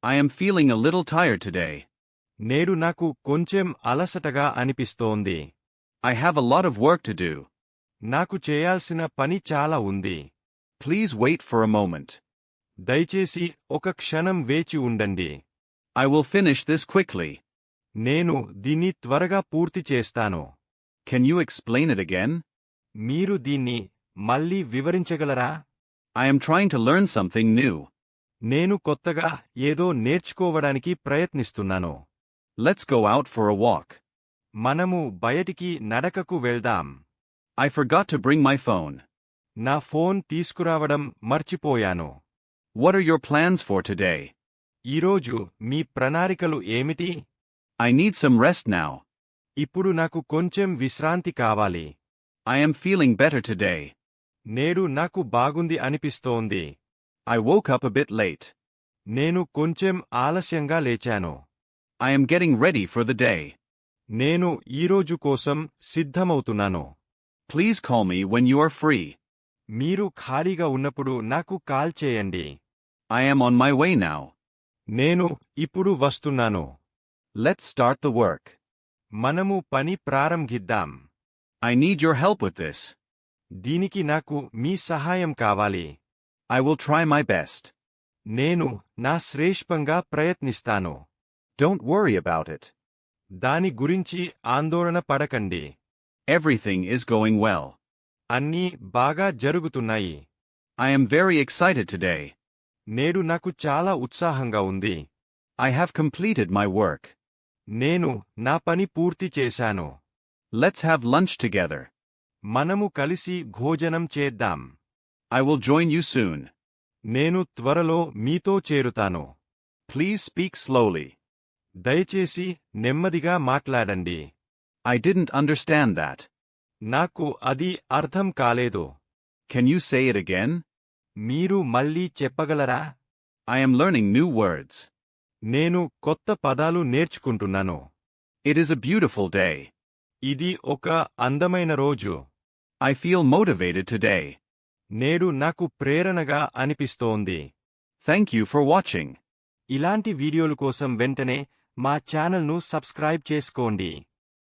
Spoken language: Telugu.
I am feeling a little tired today. నేడు నాకు కొంచెం అలసటగా అనిపిస్తోంది. I have a lot of work to do. నాకు చేయాల్సిన పని చాలా ఉంది. Please wait for a moment. దయచేసి ఒక క్షణం వేచి ఉండండి. I will finish this quickly. నేను దీన్ని త్వరగా పూర్తి చేస్తాను. Can you explain it again? మీరు దీన్ని మళ్ళీ వివరించగలరా? I am trying to learn something new. నేను కొత్తగా ఏదో నేర్చుకోవడానికి ప్రయత్నిస్తున్నాను. Let's go out for a walk. మనము బయటికి నడకకు వెళ్దాం. I forgot to bring my phone. నా ఫోన్ తీసుకురావడం మర్చిపోయాను. What are your plans for today? ఈరోజు మీ ప్రణాళికలు ఏమిటి? I need some rest now. ఇప్పుడు నాకు కొంచెం విశ్రాంతి కావాలి. I am feeling better today. నేడు నాకు బాగుంది అనిపిస్తోంది. I woke up a bit late. నేను కొంచెం ఆలస్యంగా లేచాను. I am getting ready for the day. నేను ఈరోజు కోసం సిద్ధమవుతున్నాను. Please call me when you are free. మీరు ఖాళీగా ఉన్నప్పుడు నాకు కాల్ చేయండి. I am on my way now. నేను ఇప్పుడు వస్తున్నాను. Let's start the work. మనము పని ప్రారంభిద్దాం. I need your help with this. దీనికి నాకు మీ సహాయం కావాలి. I will try my best. నేను నా శ్రేష్ఠంగా ప్రయత్నిస్తాను. Don't worry about it. దాని గురించి ఆందోళన పడకండి. Everything is going well. అన్నీ బాగా జరుగుతున్నాయి. I am very excited today. నేడు నాకు చాలా ఉత్సాహంగా ఉంది. I have completed my work. నేను నా పని పూర్తి చేశాను. Let's have lunch together. మనము కలిసి భోజనం చేద్దాం. I will join you soon. నేను త్వరలో మీతో చేరుతాను. Please speak slowly. దయచేసి నెమ్మదిగా మాట్లాడండి. I didn't understand that. నాకు అది అర్థం కాలేదు. Can you say it again? మీరు మళ్ళీ చెప్పగలరా? I am learning new words. నేను కొత్త పదాలు నేర్చుకుంటున్నాను. It is a beautiful day. ఇది ఒక అందమైన రోజు. I feel motivated today. నేడు నాకు ప్రేరణగా అనిపిస్తోంది. Thank you for watching. ఇలాంటి వీడియోల కోసం వెంటనే మా ఛానల్ను సబ్స్క్రైబ్ చేసుకోండి.